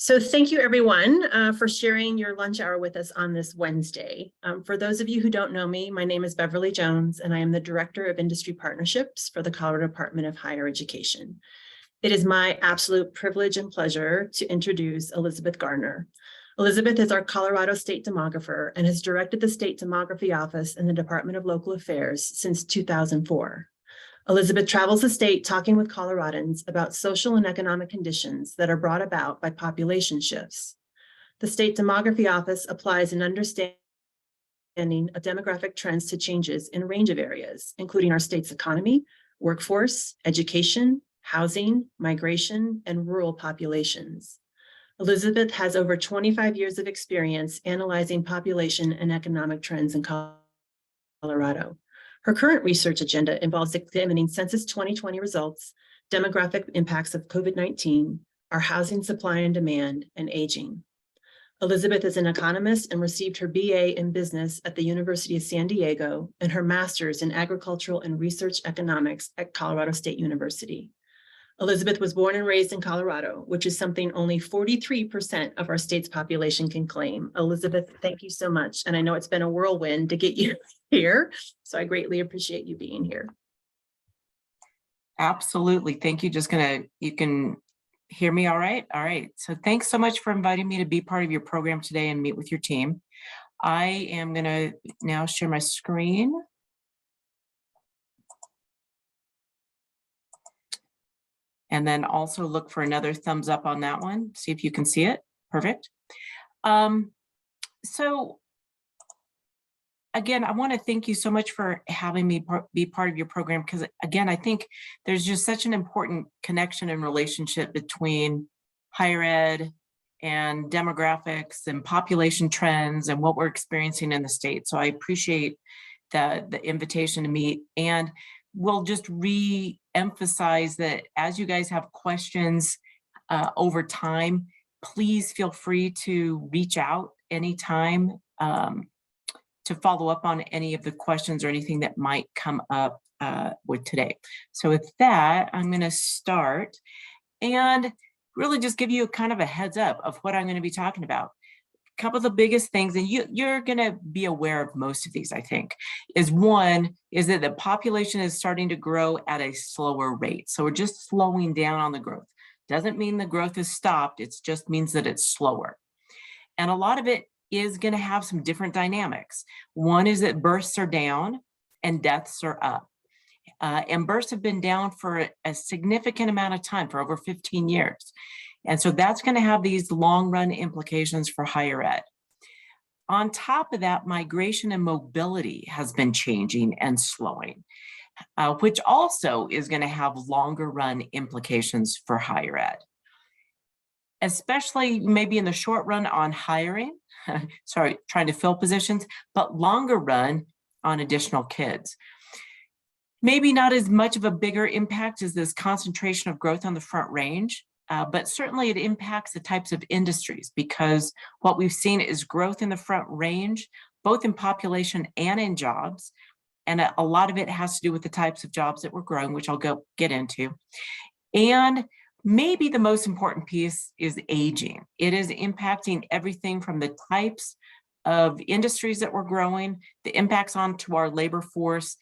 So thank you everyone for sharing your lunch hour with us on this Wednesday. For those of you who don't know me, my name is Beverly Jones and I am the Director of Industry Partnerships for the Colorado Department of Higher Education. It is my absolute privilege and pleasure to introduce Elizabeth Garner. Elizabeth is our Colorado State Demographer and has directed the State Demography Office in the Department of Local Affairs since 2004. Elizabeth travels the state talking with Coloradans about social and economic conditions that are brought about by population shifts. The State Demography Office applies an understanding of demographic trends to changes in a range of areas, including our state's economy, workforce, education, housing, migration, and rural populations. Elizabeth has over 25 years of experience analyzing population and economic trends in Colorado. Her current research agenda involves examining Census 2020 results, demographic impacts of COVID-19, our housing supply and demand, and aging. Elizabeth is an economist and received her BA in business at the University of San Diego and her master's in agricultural and research economics at Colorado State University. Elizabeth was born and raised in Colorado, which is something only 43% of our state's population can claim. Elizabeth, thank you so much. And I know it's been a whirlwind to get you here, so I greatly appreciate you being here. Absolutely. Thank you. You can hear me all right? All right. So thanks so much for inviting me to be part of your program today and meet with your team. I am going to now share my screen. And then also look for another thumbs up on that one. See if you can see it. Perfect. So again, I want to thank you so much for having me be part of your program, because again, I think there's just such an important connection and relationship between higher ed and demographics and population trends and what we're experiencing in the state. So I appreciate the invitation to meet, and we'll just re-emphasize that as you guys have questions over time, please feel free to reach out anytime to follow up on any of the questions or anything that might come up with today. So with that, I'm going to start and really just give you kind of a heads up of what I'm going to be talking about. A couple of the biggest things, and you're going to be aware of most of these, I think, is one is that the population is starting to grow at a slower rate. So we're just slowing down on the growth. Doesn't mean the growth is stopped. It just means that it's slower. And a lot of it is going to have some different dynamics. One is that births are down and deaths are up. And births have been down for a significant amount of time, for over 15 years. And so that's going to have these long run implications for higher ed. On top of that, migration and mobility has been changing and slowing, which also is going to have longer run implications for higher ed, especially maybe in the short run on hiring, trying to fill positions, but longer run on additional kids. Maybe not as much of a bigger impact as this concentration of growth on the Front Range, but certainly it impacts the types of industries, because what we've seen is growth in the Front Range, both in population and in jobs. And a lot of it has to do with the types of jobs that we're growing, which I'll get into. And maybe the most important piece is aging. It is impacting everything from the types of industries that we're growing, the impacts onto our labor force,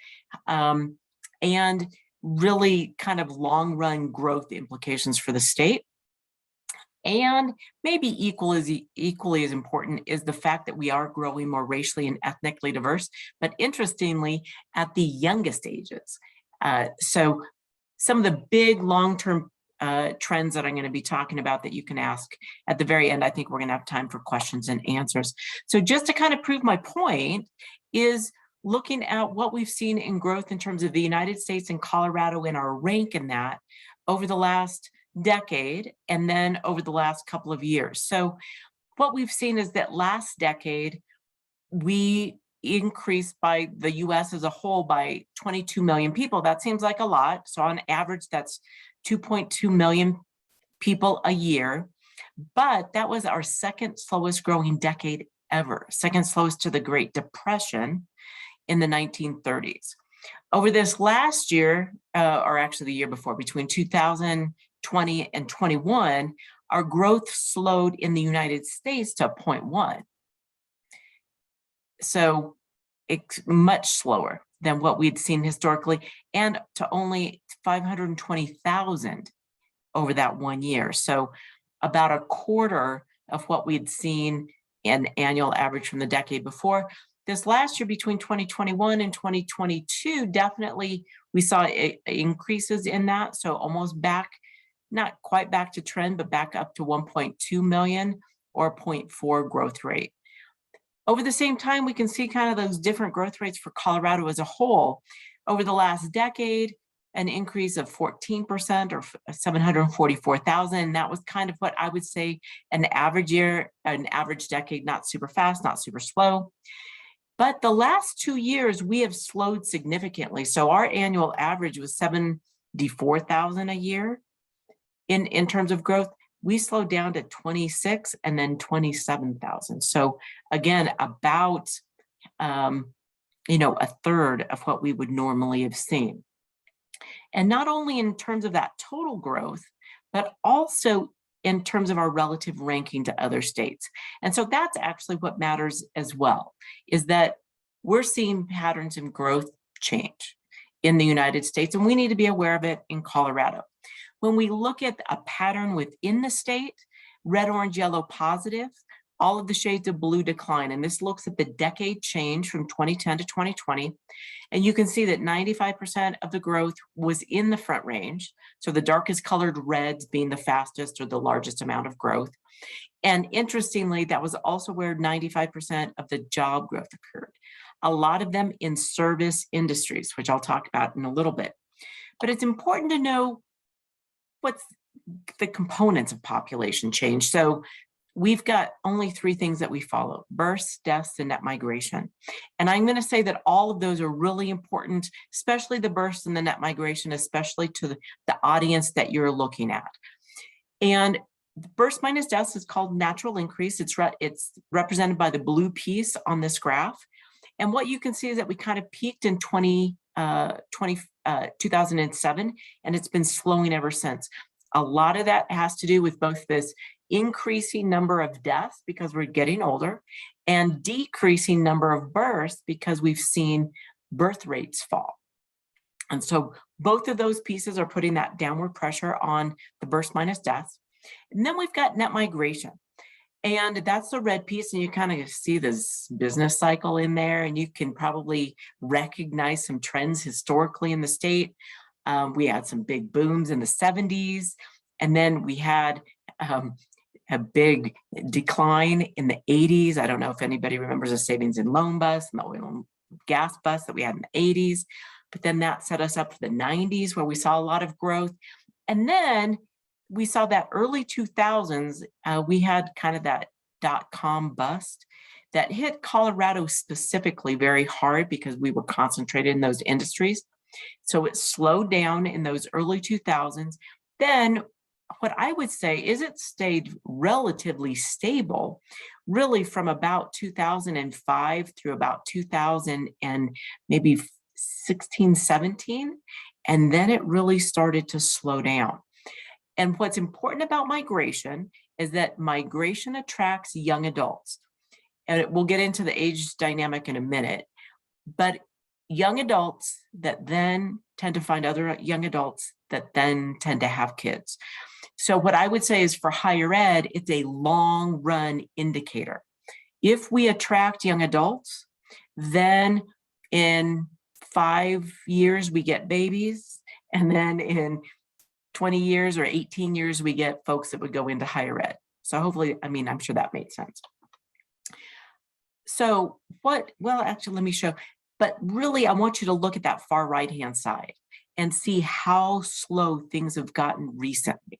and really kind of long run growth implications for the state. And maybe equally as important is the fact that we are growing more racially and ethnically diverse, but interestingly, at the youngest ages. So some of the big long-term trends that I'm going to be talking about that you can ask at the very end, I think we're going to have time for questions and answers. So just to kind of prove my point is looking at what we've seen in growth in terms of the United States and Colorado and our rank in that over the last decade and then over the last couple of years. So what we've seen is that last decade, we increased by the US as a whole by 22 million people. That seems like a lot. So on average, that's 2.2 million people a year. But that was our second slowest growing decade ever, second slowest to the Great Depression in the 1930s. Over this last year, or actually the year before, between 2020 and 21, our growth slowed in the United States to 0.1. So it's much slower than what we'd seen historically, and to only 520,000 over that 1 year. So about a quarter of what we'd seen in annual average from the decade before. This last year, between 2021 and 2022, definitely we saw increases in that. So almost back, not quite back to trend, but back up to 1.2 million or 0.4 growth rate. Over the same time, we can see kind of those different growth rates for Colorado as a whole. Over the last decade, an increase of 14% or 744,000. And that was kind of what I would say an average year, an average decade, not super fast, not super slow. But the last 2 years, we have slowed significantly. So our annual average was 74,000 a year in terms of growth. We slowed down to 26 and then 27,000. So again, about a third of what we would normally have seen. And not only in terms of that total growth, but also in terms of our relative ranking to other states. And so that's actually what matters as well, is that we're seeing patterns in growth change in the United States, and we need to be aware of it in Colorado. When we look at a pattern within the state, red, orange, yellow, positive, all of the shades of blue decline. And this looks at the decade change from 2010 to 2020. And you can see that 95% of the growth was in the front range. So the darkest colored reds being the fastest or the largest amount of growth. And interestingly, that was also where 95% of the job growth occurred. A lot of them in service industries, which I'll talk about in a little bit. But it's important to know what's the components of population change. So we've got only 3 things that we follow: births, deaths, and net migration. And I'm going to say that all of those are really important, especially the births and the net migration, especially to the audience that you're looking at. And births minus deaths is called natural increase. It's represented by the blue piece on this graph. And what you can see is that we kind of peaked in 2007, and it's been slowing ever since. A lot of that has to do with both this increasing number of deaths because we're getting older and decreasing number of births because we've seen birth rates fall. And so both of those pieces are putting that downward pressure on the births minus deaths. And then we've got net migration. And that's the red piece, and you kind of see this business cycle in there, and you can probably recognize some trends historically in the state. We had some big booms in the 70s, and then we had a big decline in the 80s. I don't know if anybody remembers the savings and loan bust and the oil and gas bust that we had in the 80s, but then that set us up for the 90s where we saw a lot of growth. And then we saw that early 2000s, we had kind of that .com bust that hit Colorado specifically very hard because we were concentrated in those industries. So it slowed down in those early 2000s. Then what I would say is it stayed relatively stable, really from about 2005 through about 2000 and maybe 16, 17. And then it really started to slow down. And what's important about migration is that migration attracts young adults. And we'll get into the age dynamic in a minute. But young adults that then tend to find other young adults that then tend to have kids. So what I would say is for higher ed, it's a long run indicator. If we attract young adults, then in 5 years, we get babies. And then in 20 years or 18 years, we get folks that would go into higher ed. So hopefully, I'm sure that made sense. So actually, let me show, but really, I want you to look at that far right-hand side and see how slow things have gotten recently,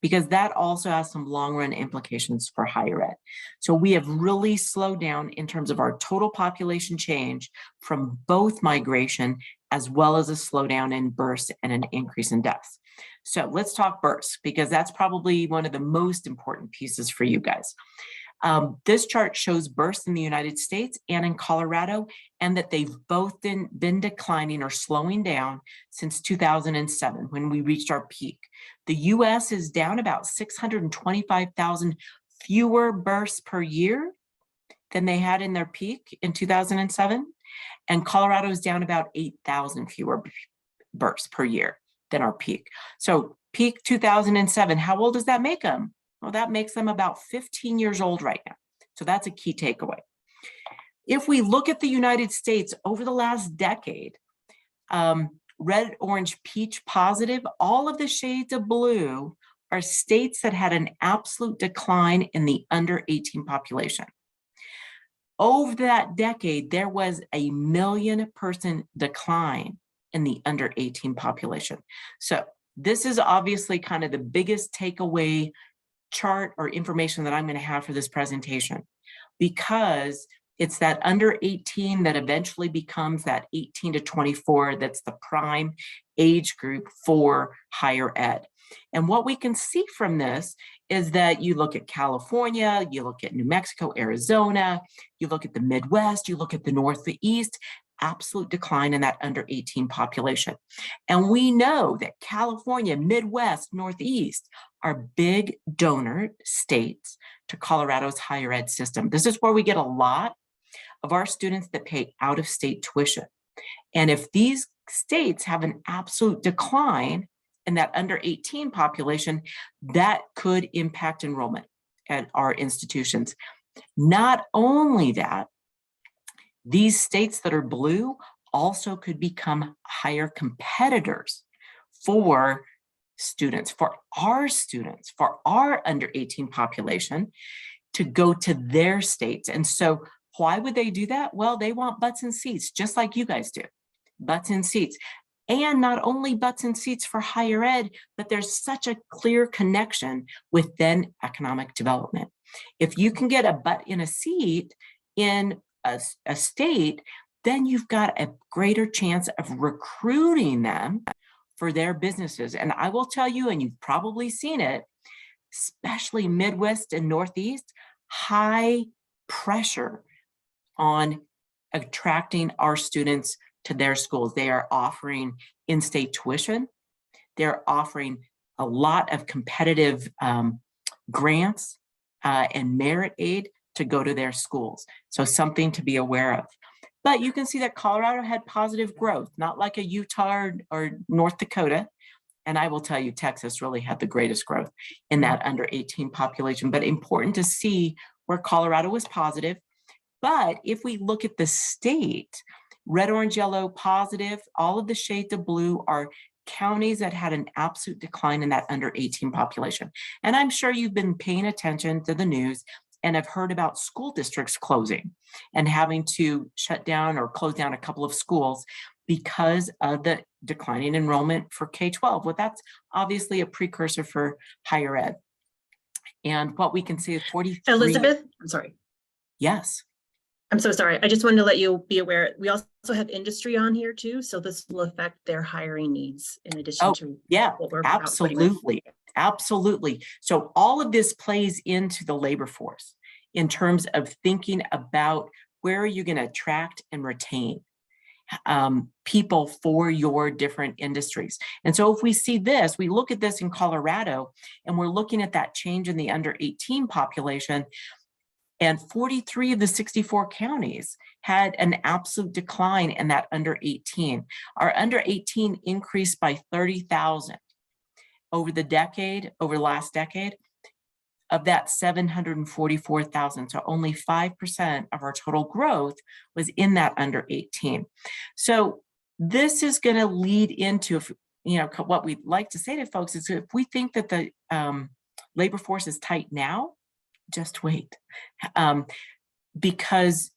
because that also has some long-run implications for higher ed. So we have really slowed down in terms of our total population change from both migration as well as a slowdown in births and an increase in deaths. So let's talk births, because that's probably one of the most important pieces for you guys. This chart shows births in the United States and in Colorado, and that they've both been declining or slowing down since 2007 when we reached our peak. The US is down about 625,000 fewer births per year than they had in their peak in 2007. And Colorado is down about 8,000 fewer births per year than our peak. So peak 2007, how old does that make them? Well, that makes them about 15 years old right now. So that's a key takeaway. If we look at the United States over the last decade, red, orange, peach, positive, all of the shades of blue are states that had an absolute decline in the under 18 population. Over that decade, there was a 1 million person decline in the under 18 population. So this is obviously kind of the biggest takeaway chart or information that I'm going to have for this presentation, because it's that under 18 that eventually becomes that 18 to 24 that's the prime age group for higher ed. And what we can see from this is that you look at California, you look at New Mexico, Arizona, you look at the Midwest, you look at the Northeast, absolute decline in that under 18 population. And we know that California, Midwest, Northeast are big donor states to Colorado's higher ed system. This is where we get a lot of our students that pay out-of-state tuition. And if these states have an absolute decline in that under 18 population, that could impact enrollment at our institutions. Not only that, these states that are blue also could become higher competitors for students, for our under 18 population to go to their states. And so why would they do that? Well, they want butts and seats, just like you guys do, butts and seats. And not only butts and seats for higher ed, but there's such a clear connection with then economic development. If you can get a butt in a seat in a state, then you've got a greater chance of recruiting them for their businesses. And I will tell you, and you've probably seen it, especially Midwest and Northeast, high pressure on attracting our students to their schools. They are offering in-state tuition. They're offering a lot of competitive grants and merit aid to go to their schools. So something to be aware of. But you can see that Colorado had positive growth, not like a Utah or North Dakota. And I will tell you, Texas really had the greatest growth in that under 18 population. But important to see where Colorado was positive. But if we look at the state, red, orange, yellow, positive, all of the shades of blue are counties that had an absolute decline in that under 18 population. And I'm sure you've been paying attention to the news and have heard about school districts closing and having to shut down or close down a couple of schools because of the declining enrollment for K-12. Well, that's obviously a precursor for higher ed. And what we can see is 43. Elizabeth, I'm sorry. Yes. I'm so sorry. I just wanted to let you be aware. We also have industry on here too. So this will affect their hiring needs in addition to what we're absolutely. Absolutely. So all of this plays into the labor force in terms of thinking about where are you going to attract and retain people for your different industries. And so if we see this, we look at this in Colorado and we're looking at that change in the under 18 population, and 43 of the 64 counties had an absolute decline in that under 18. Our under 18 increased by 30,000 over the last decade. Of that 744,000, so only 5% of our total growth was in that under 18. So this is going to lead into, what we'd like to say to folks is if we think that the labor force is tight now, just wait. Because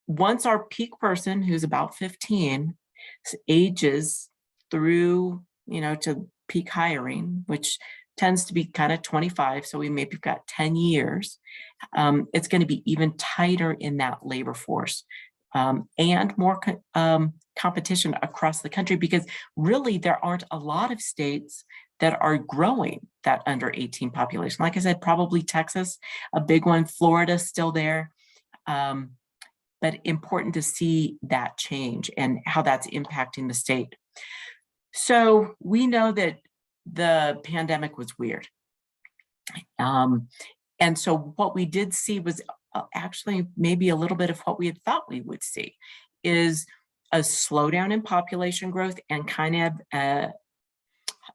once our peak person, who's about 15, ages through, to peak hiring, which tends to be kind of 25, so we maybe got 10 years, it's going to be even tighter in that labor force and more competition across the country, because really there aren't a lot of states that are growing that under 18 population. Like I said, probably Texas, a big one, Florida still there, but important to see that change and how that's impacting the state. So we know that the pandemic was weird. And so what we did see was actually maybe a little bit of what we had thought we would see, is a slowdown in population growth and kind of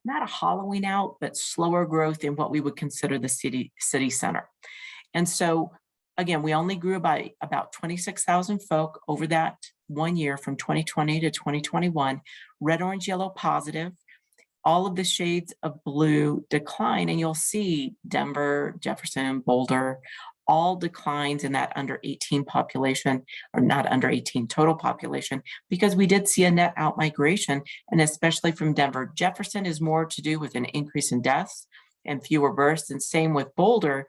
not a hollowing out, but slower growth in what we would consider the city center. And so again, we only grew by about 26,000 folk over that 1 year from 2020 to 2021, red, orange, yellow positive. All of the shades of blue decline, and you'll see Denver, Jefferson, Boulder, all declines in that under 18 population, or not under 18 total population, because we did see a net out migration, and especially from Denver. Jefferson is more to do with an increase in deaths and fewer births, and same with Boulder.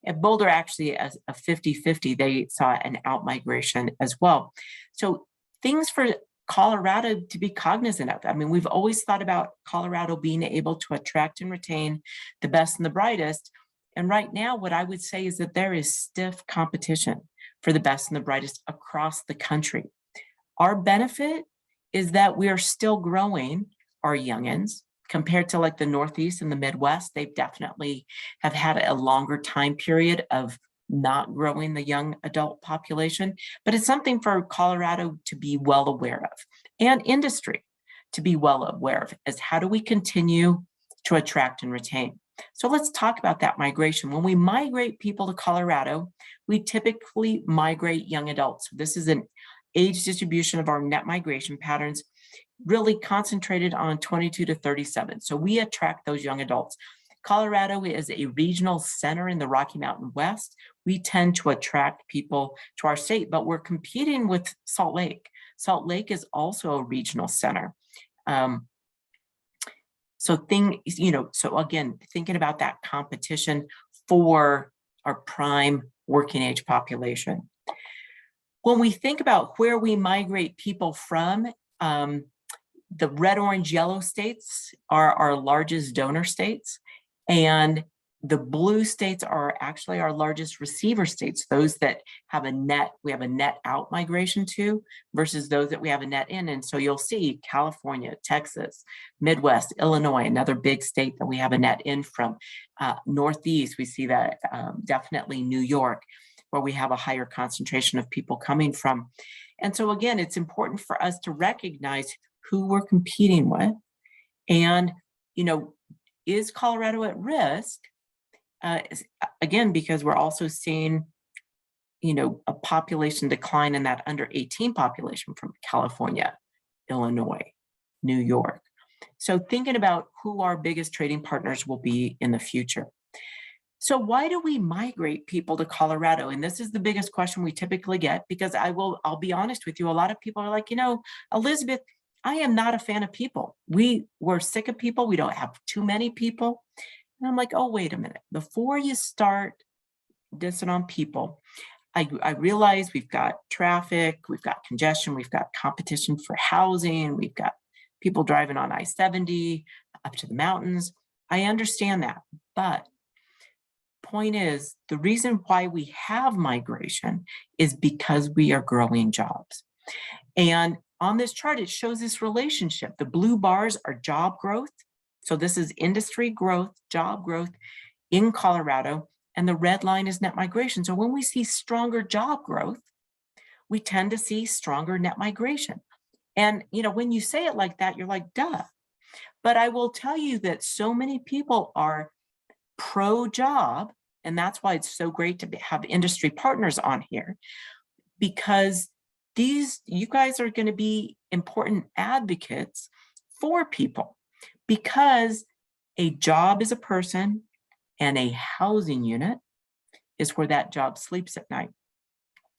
And Boulder actually, as a 50-50, they saw an out migration as well. So things for Colorado to be cognizant of. I mean, we've always thought about Colorado being able to attract and retain the best and the brightest. And right now, what I would say is that there is stiff competition for the best and the brightest across the country. Our benefit is that we are still growing our youngins compared to like the Northeast and the Midwest. They definitely have had a longer time period of not growing the young adult population, but it's something for Colorado to be well aware of, and industry to be well aware of, is how do we continue to attract and retain? So let's talk about that migration. When we migrate people to Colorado, we typically migrate young adults. This is an age distribution of our net migration patterns, really concentrated on 22 to 37. So we attract those young adults. Colorado is a regional center in the Rocky Mountain West. We tend to attract people to our state, but we're competing with Salt Lake. Salt Lake is also a regional center. So again, thinking about that competition for our prime working age population. When we think about where we migrate people from, the red, orange, yellow states are our largest donor states. And the blue states are actually our largest receiver states, those that have we have a net out migration to, versus those that we have a net in. And so you'll see California, Texas, Midwest, Illinois, another big state that we have a net in from. Northeast, we see that definitely New York, where we have a higher concentration of people coming from. And so again, it's important for us to recognize who we're competing with. And, is Colorado at risk? Again, because we're also seeing, a population decline in that under 18 population from California, Illinois, New York. So thinking about who our biggest trading partners will be in the future. So why do we migrate people to Colorado? And this is the biggest question we typically get, because I'll be honest with you, a lot of people are like, Elizabeth, I am not a fan of people. We're sick of people. We don't have too many people. And I'm like, oh, wait a minute. Before you start dissing on people, I realize we've got traffic, we've got congestion, we've got competition for housing, we've got people driving on I-70 up to the mountains. I understand that. But point is, the reason why we have migration is because we are growing jobs. And on this chart, it shows this relationship. The blue bars are job growth. So this is industry growth, job growth in Colorado, and the red line is net migration. So when we see stronger job growth, we tend to see stronger net migration. And when you say it like that, you're like, duh. But I will tell you that so many people are pro-job, and that's why it's so great to have industry partners on here, because you guys are going to be important advocates for people, because a job is a person and a housing unit is where that job sleeps at night.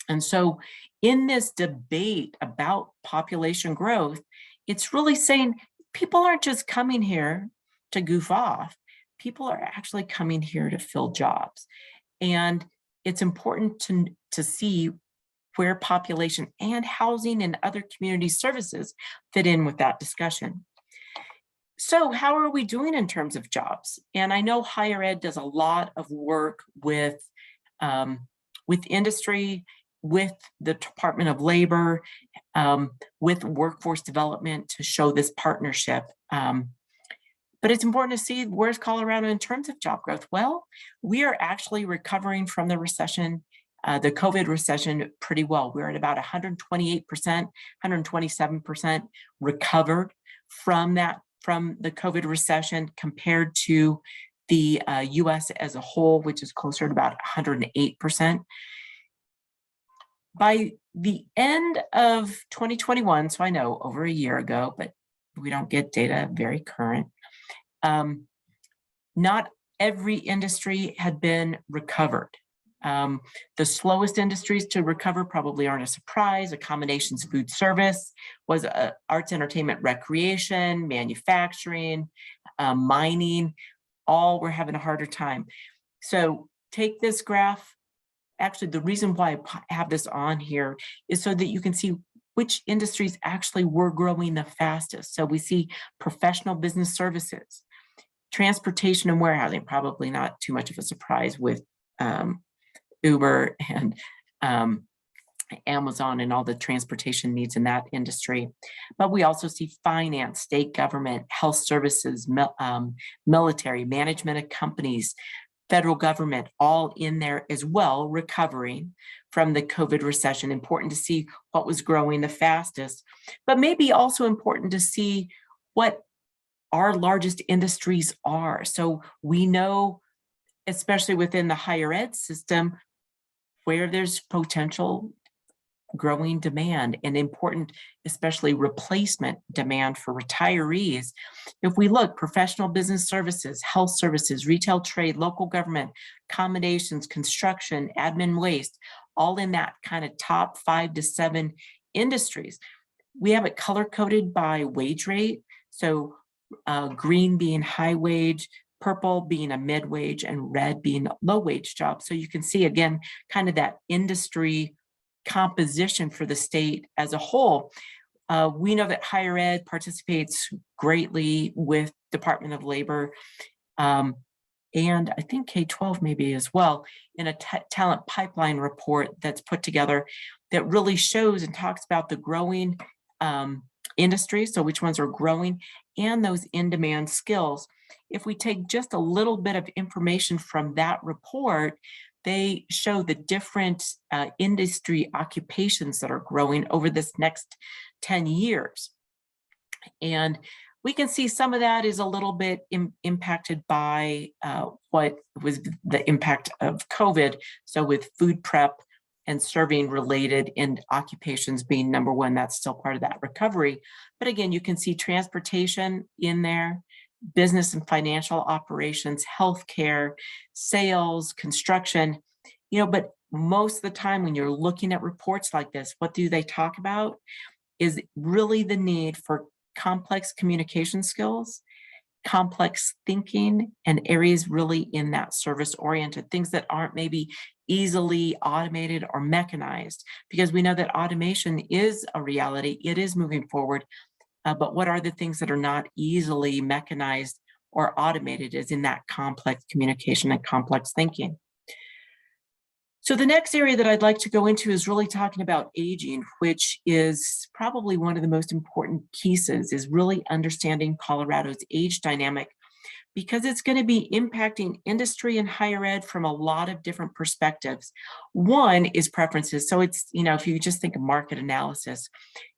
And so in this debate about population growth, it's really saying people aren't just coming here to goof off. People are actually coming here to fill jobs. And it's important to see where population and housing and other community services fit in with that discussion. So how are we doing in terms of jobs? And I know higher ed does a lot of work with industry, with the Department of Labor, with workforce development to show this partnership. But But it's important to see, where's Colorado in terms of job growth? Well, we are actually recovering from the recession, the COVID recession, pretty well. We're at about 128%, 127% recovered from the COVID recession compared to the US as a whole, which is closer to about 108%. By the end of 2021, so I know over a year ago, but we don't get data very current, not every industry had been recovered. The slowest industries to recover probably aren't a surprise. Accommodations, food service, was arts, entertainment, recreation, manufacturing, mining, all were having a harder time. So take this graph. Actually, the reason why I have this on here is so that you can see which industries actually were growing the fastest. So we see professional business services, transportation and warehousing, probably not too much of a surprise with Uber and Amazon and all the transportation needs in that industry. But we also see finance, state government, health services, military, management of companies, federal government, all in there as well, recovering from the COVID recession. Important to see what was growing the fastest, but maybe also important to see what our largest industries are. So we know, especially within the higher ed system, where there's potential growing demand and important, especially replacement demand for retirees. If we look, professional business services, health services, retail trade, local government, accommodations, construction, admin waste, all in that kind of top 5 to 7 industries. We have it color coded by wage rate. So green being high wage, purple being a mid-wage, and red being low wage jobs. So you can see again, kind of that industry composition for the state as a whole. We know that higher ed participates greatly with Department of Labor, and I think K-12 maybe as well, in a talent pipeline report that's put together that really shows and talks about the growing industries, so which ones are growing, and those in-demand skills. If we take just a little bit of information from that report, they show the different industry occupations that are growing over this next 10 years. And we can see some of that is a little bit impacted by what was the impact of COVID. So with food prep and serving related and occupations being number one, that's still part of that recovery. But again, you can see transportation in there, business and financial operations, healthcare, sales, construction, but most of the time when you're looking at reports like this, what do they talk about is really the need for complex communication skills, complex thinking, and areas really in that service-oriented, things that aren't maybe easily automated or mechanized, because we know that automation is a reality, it is moving forward. But what are the things that are not easily mechanized or automated is in that complex communication and complex thinking. So the next area that I'd like to go into is really talking about aging, which is probably one of the most important pieces, is really understanding Colorado's age dynamic, because it's going to be impacting industry and higher ed from a lot of different perspectives. One is preferences. So it's, if you just think of market analysis,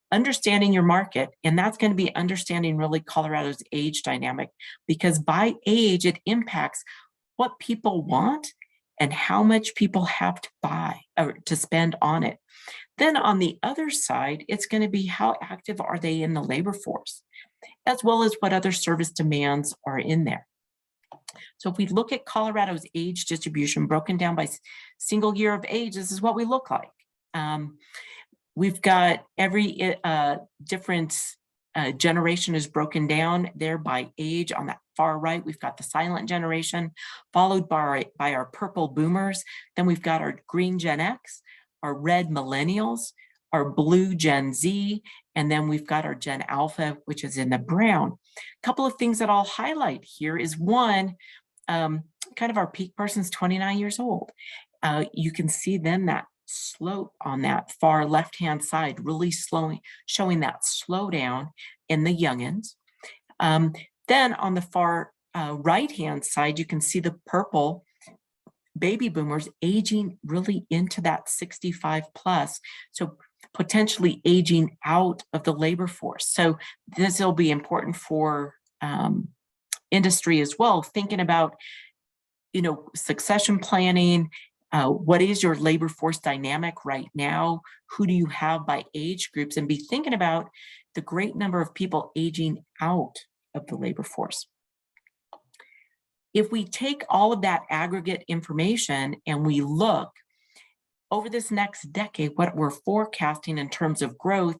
understanding your market, and that's going to be understanding really Colorado's age dynamic, because by age, it impacts what people want and how much people have to buy or to spend on it. Then on the other side, it's going to be how active are they in the labor force, as well as what other service demands are in there. So if we look at Colorado's age distribution broken down by single year of age, this is what we look like. We've got every different generation is broken down there by age. On that far right, we've got the silent generation, followed by our purple boomers. Then we've got our green Gen X, our red millennials, our blue Gen Z, and then we've got our Gen Alpha, which is in the brown. A couple of things that I'll highlight here is one, kind of our peak person's 29 years old. You can see then that slope on that far left-hand side really showing that slowdown in the youngins. Then on the far right-hand side, you can see the purple baby boomers aging really into that 65 plus. So potentially aging out of the labor force. So this will be important for industry as well, thinking about, succession planning. What is your labor force dynamic right now? Who do you have by age groups? And be thinking about the great number of people aging out of the labor force. If we take all of that aggregate information and we look over this next decade, what we're forecasting in terms of growth,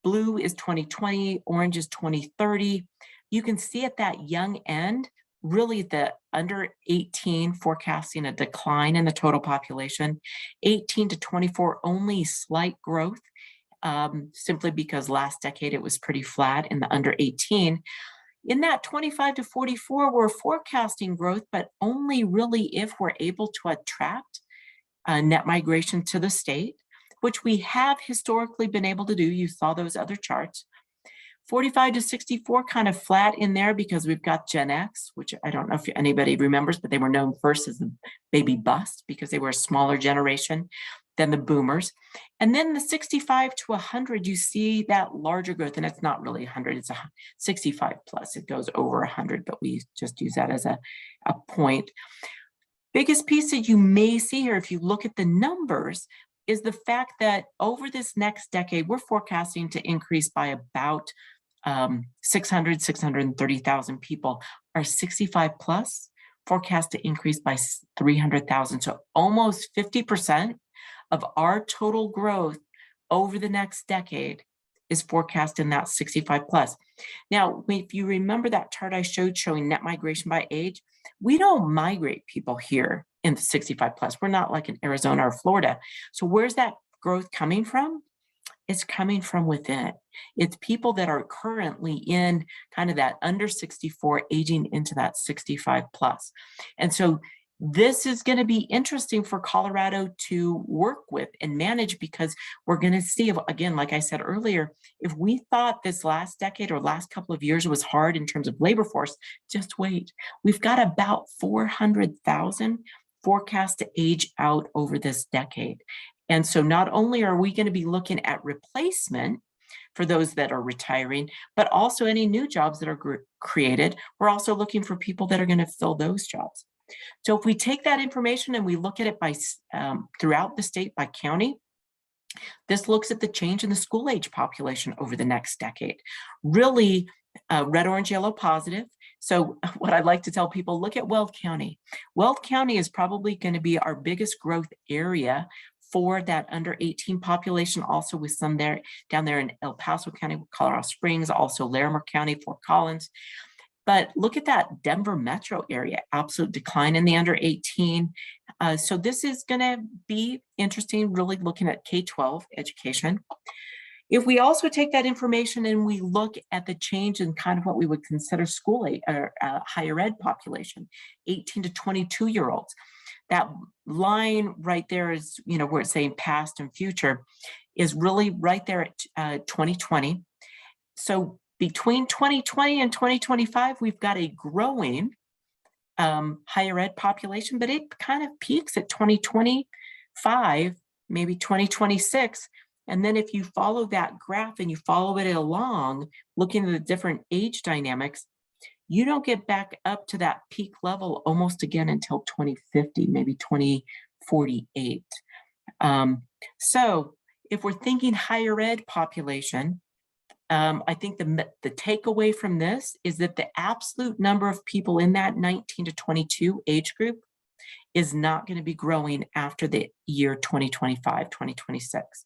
blue is 2020, orange is 2030. You can see at that young end, really the under 18 forecasting a decline in the total population, 18 to 24 only slight growth, simply because last decade it was pretty flat in the under 18. In that 25 to 44, we're forecasting growth, but only really if we're able to attract net migration to the state, which we have historically been able to do. You saw those other charts. 45 to 64 kind of flat in there because we've got Gen X, which I don't know if anybody remembers, but they were known first as the baby bust because they were a smaller generation than the boomers. And then the 65 to 100, you see that larger growth, and it's not really 100, it's a 65 plus. It goes over 100, but we just use that as a point. Biggest piece that you may see here, if you look at the numbers, is the fact that over this next decade, we're forecasting to increase by about 630,000 people. Our 65 plus forecast to increase by 300,000. So almost 50% of our total growth over the next decade is forecast in that 65 plus. Now, if you remember that chart I showed showing net migration by age, we don't migrate people here in the 65 plus. We're not like in Arizona or Florida. So where's that growth coming from? It's coming from within. It's people that are currently in kind of that under 64 aging into that 65 plus. And so this is going to be interesting for Colorado to work with and manage, because we're going to see, again, like I said earlier, if we thought this last decade or last couple of years was hard in terms of labor force, just wait. We've got about 400,000 forecast to age out over this decade. And so not only are we going to be looking at replacement for those that are retiring, but also any new jobs that are created. We're also looking for people that are going to fill those jobs. So if we take that information and we look at it by throughout the state by county, this looks at the change in the school age population over the next decade. Really red, orange, yellow positive. So what I'd like to tell people, look at Weld County. Weld County is probably going to be our biggest growth area for that under 18 population, also with some there down there in El Paso County, Colorado Springs, also Larimer County, Fort Collins. But look at that Denver metro area, absolute decline in the under 18. So this is going to be interesting, really looking at K-12 education. If we also take that information and we look at the change in kind of what we would consider school age or higher ed population, 18 to 22-year-olds, that line right there is, where it's saying past and future, is really right there at 2020. So between 2020 and 2025, we've got a growing higher ed population, but it kind of peaks at 2025, maybe 2026. And then if you follow that graph and you follow it along, looking at the different age dynamics, you don't get back up to that peak level almost again until 2050, maybe 2048. So if we're thinking higher ed population, I think the takeaway from this is that the absolute number of people in that 19 to 22 age group is not going to be growing after the year 2025, 2026.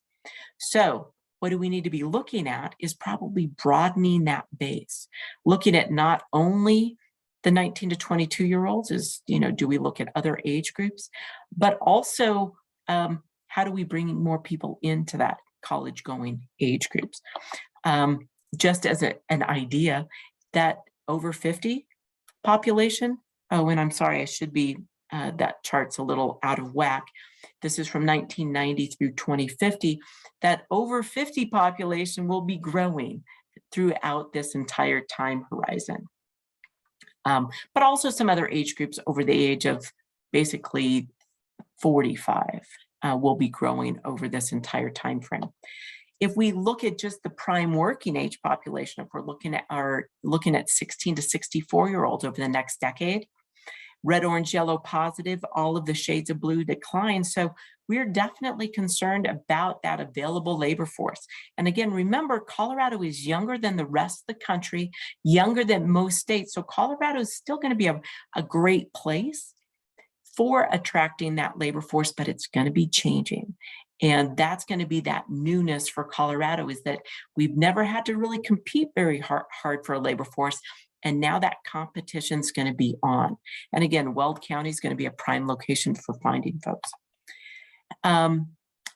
So what do we need to be looking at is probably broadening that base, looking at not only the 19 to 22-year-olds is, do we look at other age groups, but also how do we bring more people into that college going age groups? Just as an idea, that over 50 population, and I'm sorry, I should be, that chart's a little out of whack. This is from 1990 through 2050, that over 50 population will be growing throughout this entire time horizon. but also some other age groups over the age of basically 45 will be growing over this entire time frame. If we look at just the prime working age population, if we're looking at 16 to 64-year-olds over the next decade, red, orange, yellow positive, all of the shades of blue decline. So we're definitely concerned about that available labor force. And again, remember, Colorado is younger than the rest of the country, younger than most states. So Colorado is still going to be a great place for attracting that labor force, but it's going to be changing. And that's going to be that newness for Colorado, is that we've never had to really compete very hard for a labor force. And now that competition is going to be on. And again, Weld County is going to be a prime location for finding folks. I'm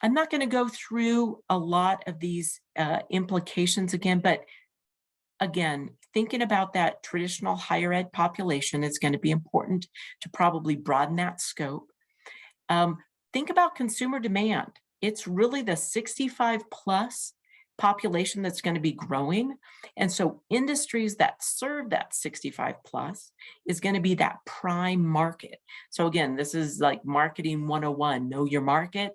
not going to go through a lot of these implications again, but again, thinking about that traditional higher ed population is going to be important to probably broaden that scope. Think about consumer demand. It's really the 65 plus population that's going to be growing. And so industries that serve that 65 plus is going to be that prime market. So again, this is like marketing 101, know your market.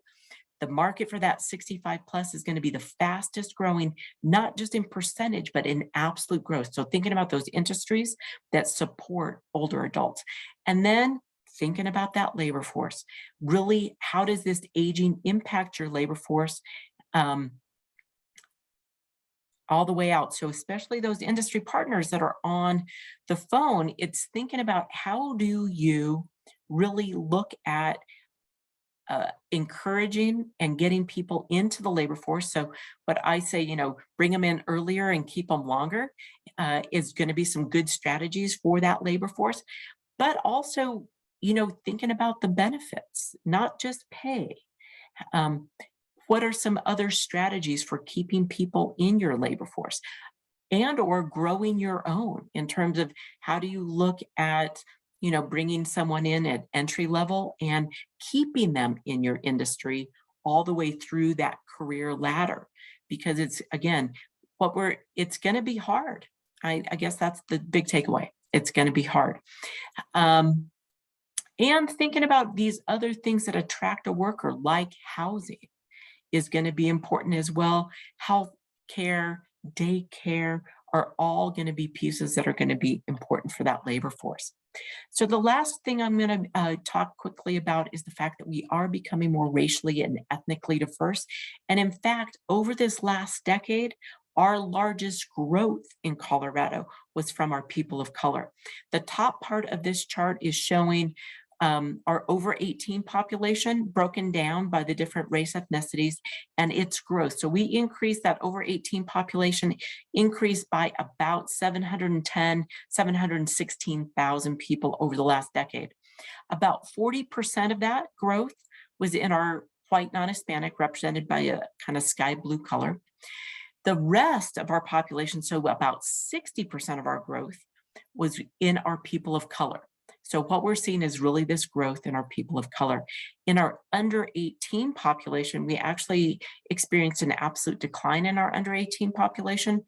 The market for that 65 plus is going to be the fastest growing, not just in percentage, but in absolute growth. So thinking about those industries that support older adults. And then thinking about that labor force. Really, how does this aging impact your labor force all the way out? So especially those industry partners that are on the phone, it's thinking about how do you really look at encouraging and getting people into the labor force. So what I say, bring them in earlier and keep them longer is going to be some good strategies for that labor force, but also, thinking about the benefits, not just pay. What are some other strategies for keeping people in your labor force and or growing your own in terms of how do you look at bringing someone in at entry level and keeping them in your industry all the way through that career ladder? Because it's, again, it's going to be hard. I guess that's the big takeaway. It's going to be hard. And thinking about these other things that attract a worker, like housing, is going to be important as well. Health care, daycare are all going to be pieces that are going to be important for that labor force. So the last thing I'm going to talk quickly about is the fact that we are becoming more racially and ethnically diverse. And in fact, over this last decade, our largest growth in Colorado was from our people of color. The top part of this chart is showing our over 18 population broken down by the different race ethnicities and its growth. So we increased that over 18 population, increased by about 716,000 people over the last decade. About 40% of that growth was in our white non-Hispanic, represented by a kind of sky blue color. The rest of our population, so about 60% of our growth, was in our people of color. So what we're seeing is really this growth in our people of color. In our under 18 population, we actually experienced an absolute decline in our under 18 population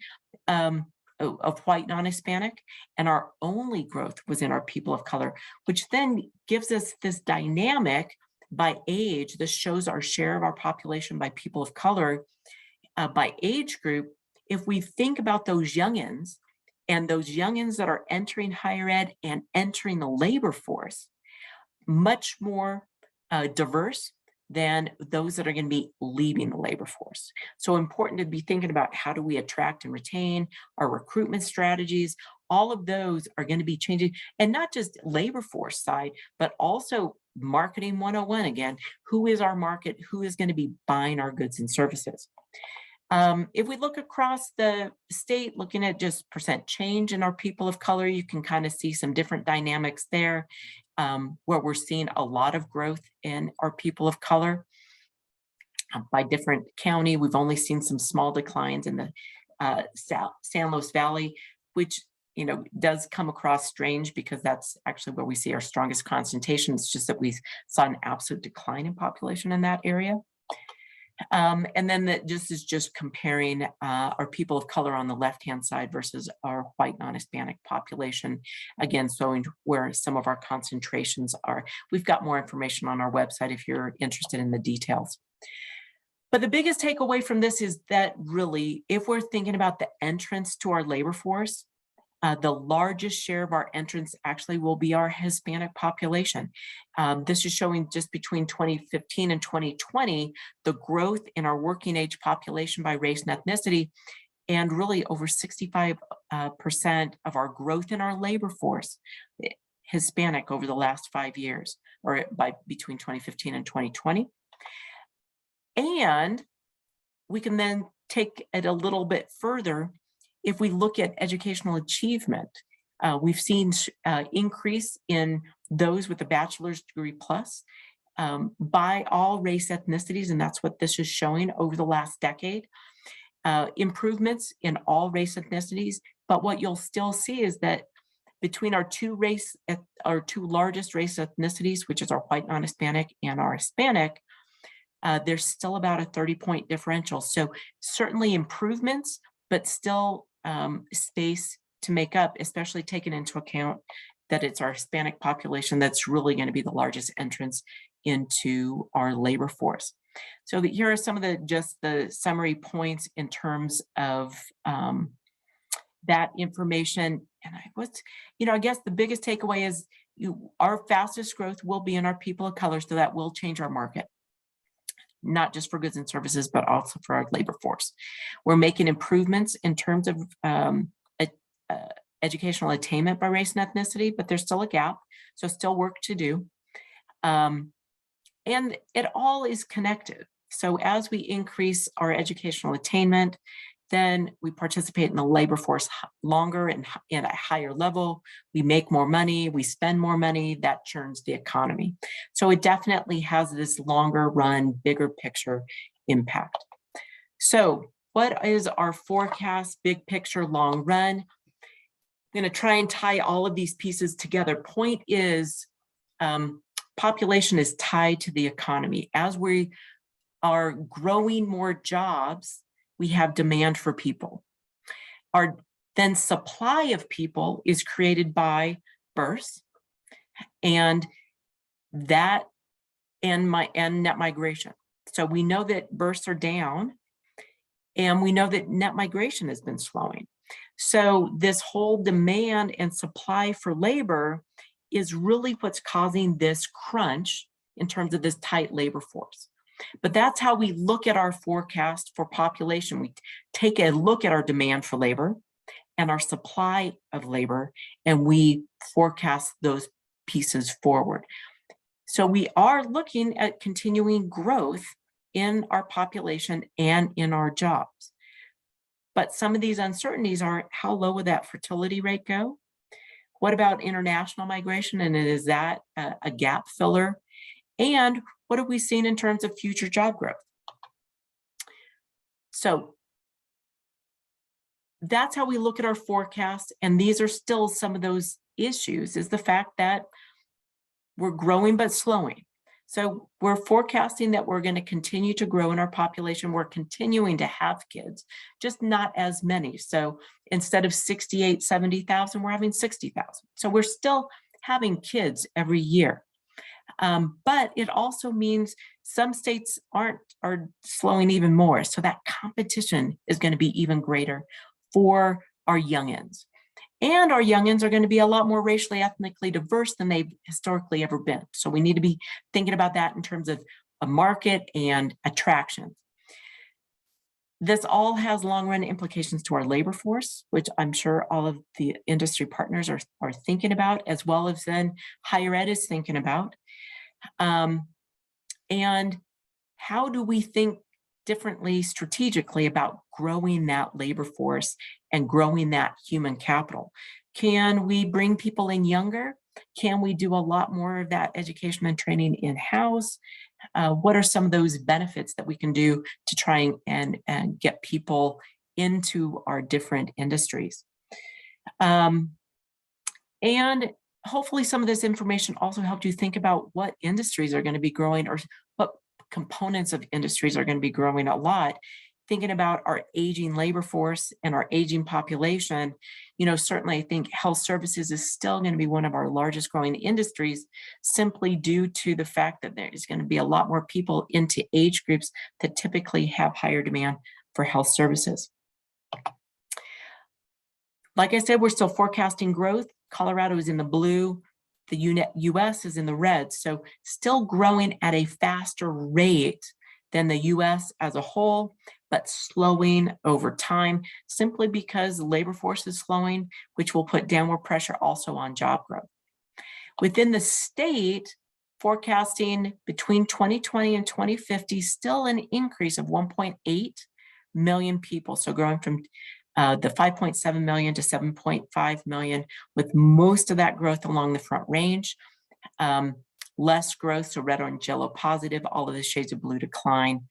of white non-Hispanic, and our only growth was in our people of color, which then gives us this dynamic by age. This shows our share of our population by people of color by age group. If we think about those youngins, and those youngins that are entering higher ed and entering the labor force, much more diverse than those that are going to be leaving the labor force. So important to be thinking about how do we attract and retain, our recruitment strategies. All of those are going to be changing, and not just labor force side, but also marketing 101 again. Who is our market? Who is going to be buying our goods and services? If we look across the state, looking at just percent change in our people of color, you can kind of see some different dynamics there, where we're seeing a lot of growth in our people of color. By different county, we've only seen some small declines in the San Luis Valley, which does come across strange because that's actually where we see our strongest concentration. It's just that we saw an absolute decline in population in that area. And then that is just comparing our people of color on the left-hand side versus our white non-Hispanic population. Again, showing where some of our concentrations are. We've got more information on our website if you're interested in the details. But the biggest takeaway from this is that really, if we're thinking about the entrance to our labor force, the largest share of our entrants actually will be our Hispanic population. This is showing just between 2015 and 2020, the growth in our working age population by race and ethnicity, and really over 65% of our growth in our labor force, Hispanic over the last 5 years, or between 2015 and 2020. And we can then take it a little bit further. If we look at educational achievement, we've seen increase in those with a bachelor's degree plus by all race ethnicities, and that's what this is showing over the last decade. Improvements in all race ethnicities, but what you'll still see is that between our two largest race ethnicities, which is our white non-Hispanic and our Hispanic, there's still about a 30-point differential. So certainly improvements, but still space to make up, especially taking into account that it's our Hispanic population that's really going to be the largest entrance into our labor force. So here are some of the summary points in terms of that information. And I guess the biggest takeaway is our fastest growth will be in our people of color, so that will change our market, not just for goods and services, but also for our labor force. We're making improvements in terms of educational attainment by race and ethnicity, but there's still a gap, so still work to do. And it all is connected. So as we increase our educational attainment, then we participate in the labor force longer and at a higher level. We make more money, we spend more money, that churns the economy. So it definitely has this longer run, bigger picture impact. So what is our forecast, big picture, long run? I'm going to try and tie all of these pieces together. Point is, population is tied to the economy. As we are growing more jobs, we have demand for people. Our then supply of people is created by births, and that and net migration. So we know that births are down, and we know that net migration has been slowing. So this whole demand and supply for labor is really what's causing this crunch in terms of this tight labor force. But that's how we look at our forecast for population. We take a look at our demand for labor and our supply of labor, and we forecast those pieces forward. So we are looking at continuing growth in our population and in our jobs. But some of these uncertainties are, how low would that fertility rate go? What about international migration, and is that a gap filler? And what have we seen in terms of future job growth? So that's how we look at our forecast. And these are still some of those issues, is the fact that we're growing but slowing. So we're forecasting that we're going to continue to grow in our population. We're continuing to have kids, just not as many. So instead of 68, 70,000, we're having 60,000. So we're still having kids every year. But it also means some states are slowing even more. So that competition is going to be even greater for our youngins. And our youngins are going to be a lot more racially, ethnically diverse than they've historically ever been. So we need to be thinking about that in terms of a market and attraction. This all has long-run implications to our labor force, which I'm sure all of the industry partners are thinking about, as well as then higher ed is thinking about. And how do we think differently strategically about growing that labor force and growing that human capital? Can we bring people in younger? Can we do a lot more of that education and training in-house? What are some of those benefits that we can do to try and get people into our different industries? And hopefully some of this information also helped you think about what industries are going to be growing, or what components of industries are going to be growing a lot. Thinking about our aging labor force and our aging population, certainly I think health services is still going to be one of our largest growing industries, simply due to the fact that there is going to be a lot more people into age groups that typically have higher demand for health services. Like I said, we're still forecasting growth. Colorado is in the blue. The US is in the red. So still growing at a faster rate than the US as a whole, but slowing over time, simply because the labor force is slowing, which will put downward pressure also on job growth. Within the state, forecasting between 2020 and 2050, still an increase of 1.8 million people. So growing from the 5.7 million to 7.5 million, with most of that growth along the Front Range. Less growth, so red, orange, yellow positive, all of the shades of blue decline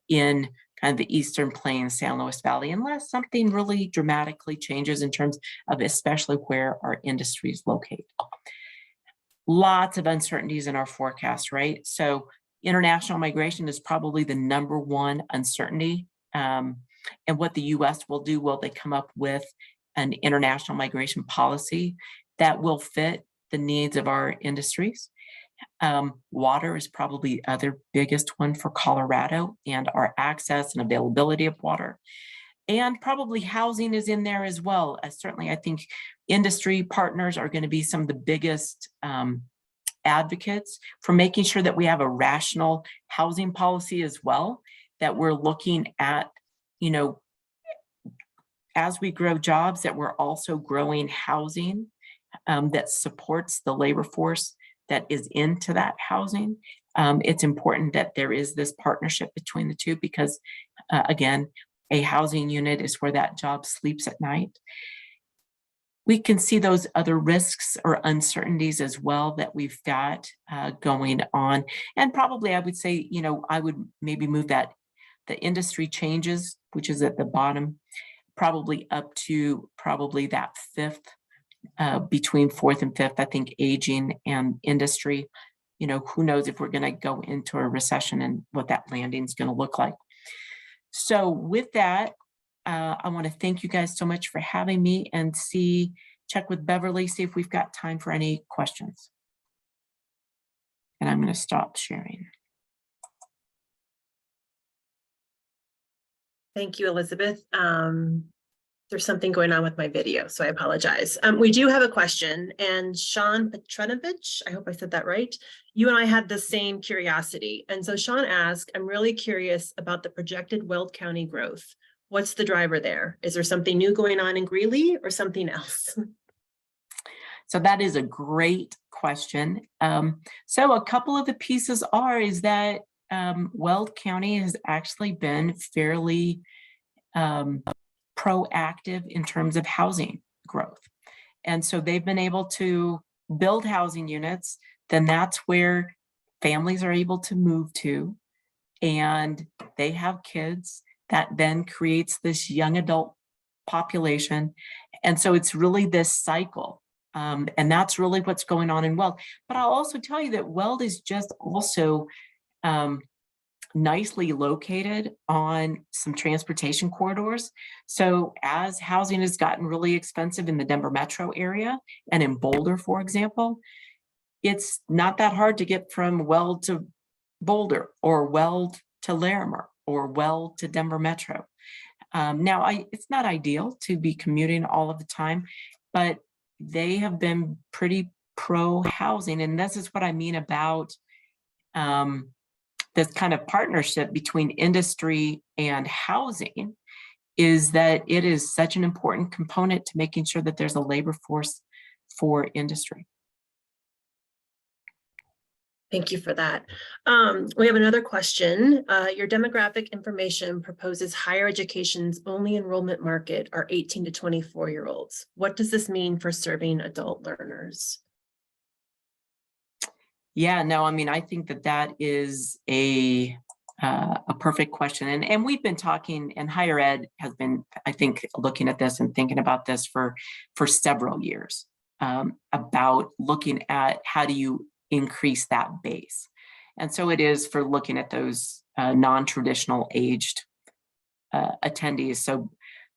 in kind of the Eastern Plains, San Luis Valley, unless something really dramatically changes in terms of especially where our industry is located. Lots of uncertainties in our forecast, right? So international migration is probably the #1 uncertainty. And what the US will do, will they come up with an international migration policy that will fit the needs of our industries? Water is probably the other biggest one for Colorado, and our access and availability of water. And probably housing is in there as well. Certainly, I think industry partners are going to be some of the biggest advocates for making sure that we have a rational housing policy as well, that we're looking at, as we grow jobs, that we're also growing housing that supports the labor force that is into that housing. It's important that there is this partnership between the two because, again, a housing unit is where that job sleeps at night. We can see those other risks or uncertainties as well that we've got going on. And probably I would say, I would maybe move that the industry changes, which is at the bottom, probably up to probably that fifth, between fourth and fifth, I think aging and industry. Who knows if we're going to go into a recession and what that landing is going to look like. So with that, I want to thank you guys so much for having me and check with Beverly, see if we've got time for any questions. And I'm going to stop sharing. Thank you, Elizabeth. There's something going on with my video, so I apologize. We do have a question, and Sean Petrinovich, I hope I said that right. You and I had the same curiosity. And so Sean asked, I'm really curious about the projected Weld County growth. What's the driver there? Is there something new going on in Greeley or something else? So that is a great question. So a couple of the pieces is that Weld County has actually been fairly proactive in terms of housing growth. And so they've been able to build housing units, then that's where families are able to move to, and they have kids. That then creates this young adult population. And so it's really this cycle. And that's really what's going on in Weld. But I'll also tell you that Weld is just also nicely located on some transportation corridors. So as housing has gotten really expensive in the Denver metro area and in Boulder, for example, it's not that hard to get from Weld to Boulder or Weld to Larimer or Weld to Denver metro. Now, it's not ideal to be commuting all of the time, but they have been pretty pro housing. And this is what I mean about this kind of partnership between industry and housing, is that it is such an important component to making sure that there's a labor force for industry. Thank you for that. We have another question. Your demographic information proposes higher education's only enrollment market are 18 to 24-year-olds. What does this mean for serving adult learners? Yeah, no, I mean, I think that is a perfect question. And we've been talking, and higher ed has been, I think, looking at this and thinking about this for several years, about looking at how do you increase that base. And so it is for looking at those non-traditional aged attendees. So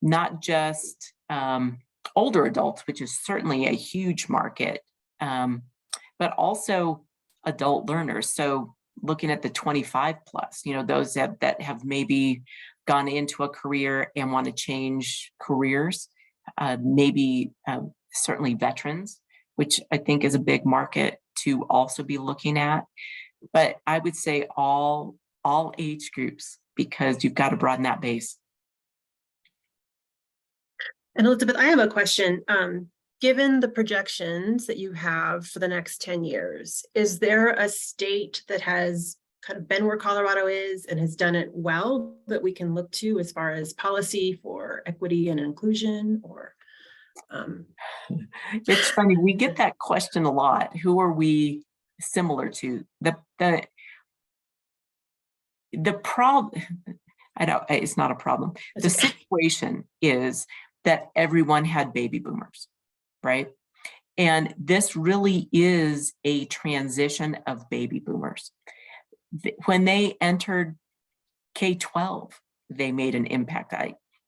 not just older adults, which is certainly a huge market, but also adult learners. So looking at the 25 plus, those that have maybe gone into a career and want to change careers, maybe certainly veterans, which I think is a big market to also be looking at. But I would say all age groups, because you've got to broaden that base. And Elizabeth, I have a question. Given the projections that you have for the next 10 years, is there a state that has kind of been where Colorado is and has done it well that we can look to as far as policy for equity and inclusion? Or It's funny, we get that question a lot. Who are we similar to? The problem, I don't, it's not a problem. The situation is that everyone had baby boomers, right? And this really is a transition of baby boomers. When they entered K-12, they made an impact.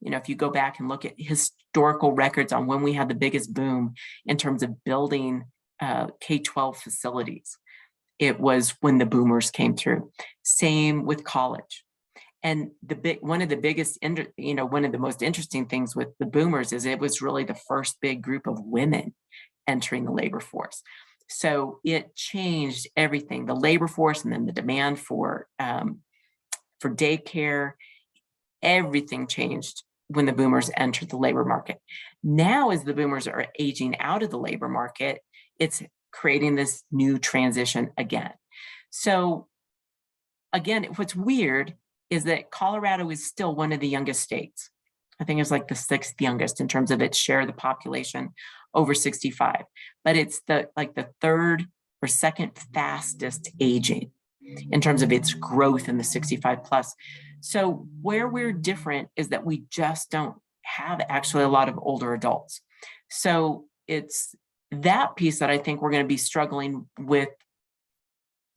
If you go back and look at historical records on when we had the biggest boom in terms of building K-12 facilities, it was when the boomers came through. Same with college. And one of the most interesting things with the boomers is it was really the first big group of women entering the labor force. So it changed everything, the labor force, and then the demand for daycare. Everything changed when the boomers entered the labor market. Now, as the boomers are aging out of the labor market, it's creating this new transition again. So again, what's weird is that Colorado is still one of the youngest states. I think it's like the 6th youngest in terms of its share of the population over 65, but it's the 3rd or 2nd fastest aging in terms of its growth in the 65 plus. So where we're different is that we just don't have actually a lot of older adults. So it's that piece that I think we're going to be struggling with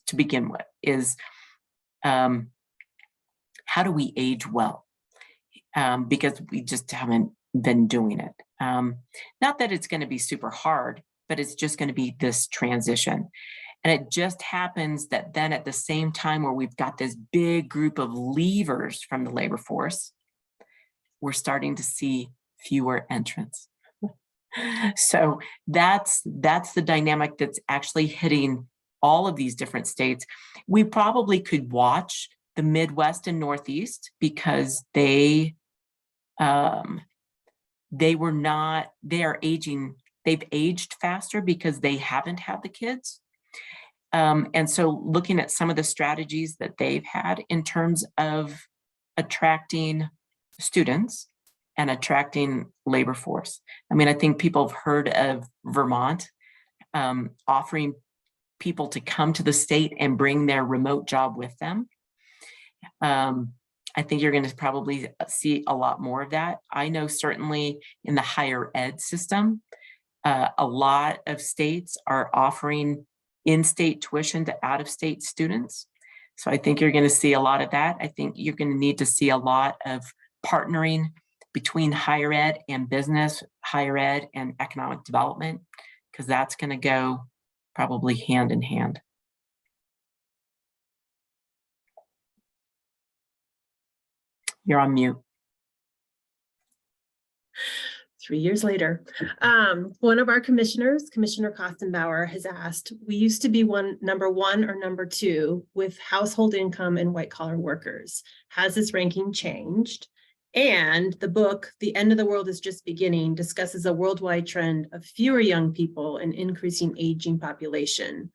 to begin with is how do we age well? Because we just haven't been doing it. Not that it's going to be super hard, but it's just going to be this transition. And it just happens that then at the same time where we've got this big group of leavers from the labor force, we're starting to see fewer entrants. So that's the dynamic that's actually hitting all of these different states. We probably could watch the Midwest and Northeast because they've aged faster because they haven't had the kids. And so looking at some of the strategies that they've had in terms of attracting students and attracting labor force. I mean, I think people have heard of Vermont offering people to come to the state and bring their remote job with them. I think you're going to probably see a lot more of that. I know certainly in the higher ed system, a lot of states are offering in-state tuition to out-of-state students. So I think you're going to see a lot of that. I think you're going to need to see a lot of partnering between higher ed and business, higher ed and economic development, because that's going to go probably hand in hand. You're on mute. 3 years later, one of our commissioners, Commissioner Kostenbauer, has asked, we used to be number one or number two with household income and white collar workers. Has this ranking changed? And the book, The End of the World is Just Beginning, discusses a worldwide trend of fewer young people and increasing aging population.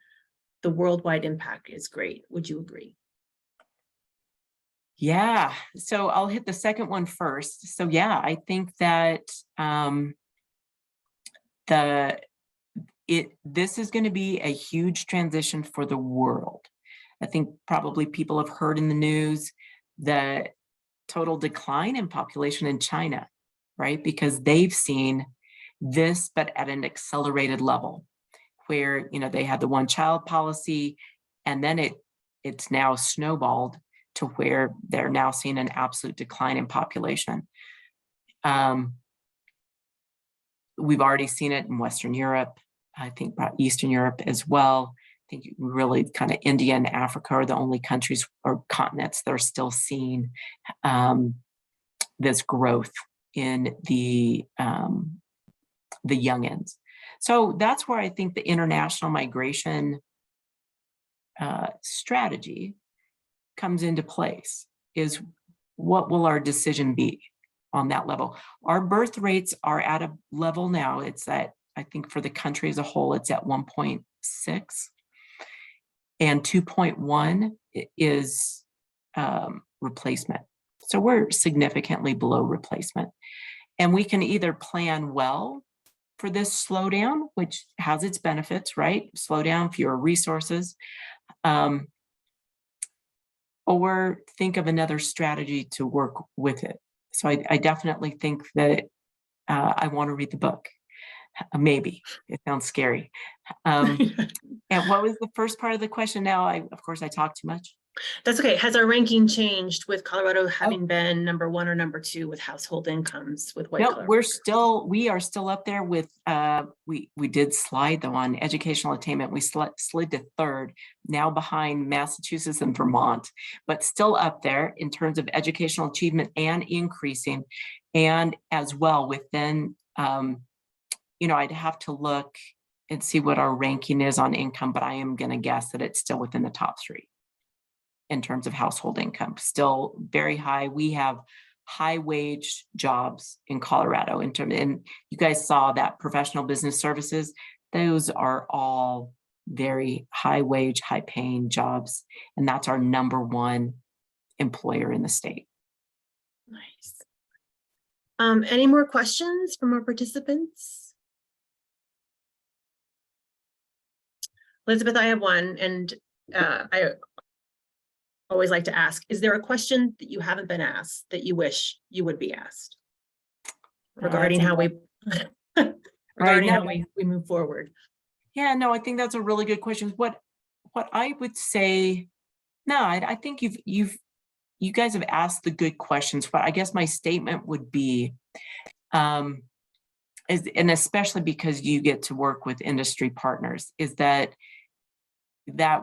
The worldwide impact is great. Would you agree? Yeah, so I'll hit the second one first. So yeah, I think that this is going to be a huge transition for the world. I think probably people have heard in the news the total decline in population in China, right? Because they've seen this, but at an accelerated level, where they had the one-child policy, and then it it's now snowballed to where they're now seeing an absolute decline in population. We've already seen it in Western Europe, I think Eastern Europe as well. I think really kind of India and Africa are the only countries or continents that are still seeing this growth in the youngins. So that's where I think the international migration strategy comes into place, is what will our decision be on that level? Our birth rates are at a level now, it's at, I think for the country as a whole, it's at 1.6, and 2.1 is replacement. So we're significantly below replacement. And we can either plan well for this slowdown, which has its benefits, right? Slowdown, fewer resources, or think of another strategy to work with it. So I definitely think that I want to read the book. Maybe. It sounds scary. And what was the first part of the question now? Of course, I talk too much. That's okay. Has our ranking changed with Colorado having been number 1 or number 2 with household incomes with white collar? We are still up there with, we did slide though on educational attainment. We slid to 3rd, now behind Massachusetts and Vermont, but still up there in terms of educational achievement and increasing. And as well within, I'd have to look and see what our ranking is on income, but I am going to guess that it's still within the top 3. In terms of household income, still very high. We have high wage jobs in Colorado. And you guys saw that professional business services, those are all very high wage, high paying jobs. And that's our number 1 employer in the state. Nice. Any more questions from our participants? Elizabeth, I have one, and I always like to ask, is there a question that you haven't been asked that you wish you would be asked regarding how we we move forward? Yeah, no, I think that's a really good question. What I would say, no, I think you guys have asked the good questions, but I guess my statement would be, and especially because you get to work with industry partners, is that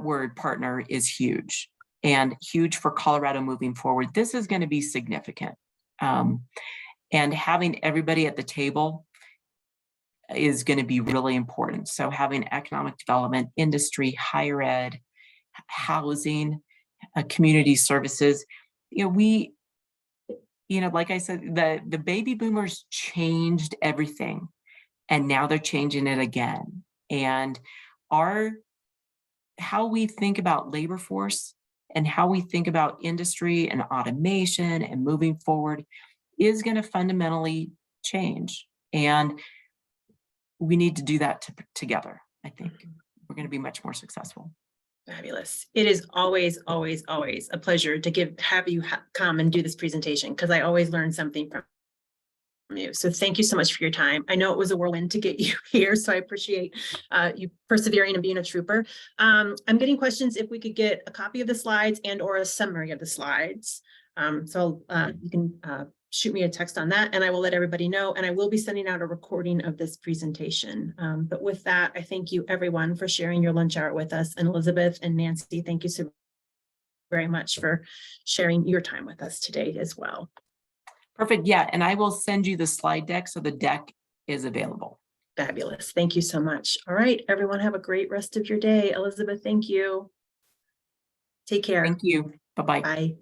word partner is huge. And huge for Colorado moving forward. This is going to be significant. And having everybody at the table is going to be really important. So having economic development, industry, higher ed, housing, community services, like I said, the baby boomers changed everything, and now they're changing it again. And how we think about labor force and how we think about industry and automation and moving forward is going to fundamentally change. And we need to do that together. I think we're going to be much more successful. Fabulous. It is always, always, always a pleasure to have you come and do this presentation, because I always learn something from you. So thank you so much for your time. I know it was a whirlwind to get you here, so I appreciate you persevering and being a trooper. I'm getting questions if we could get a copy of the slides and or a summary of the slides. So you can shoot me a text on that, and I will let everybody know, and I will be sending out a recording of this presentation. But with that, I thank you everyone for sharing your lunch hour with us. And Elizabeth and Nancy, thank you so very much for sharing your time with us today as well. Perfect. Yeah. And I will send you the slide deck, so the deck is available. Fabulous. Thank you so much. All right, everyone, have a great rest of your day. Elizabeth, thank you. Take care. Thank you. Bye-bye. Bye.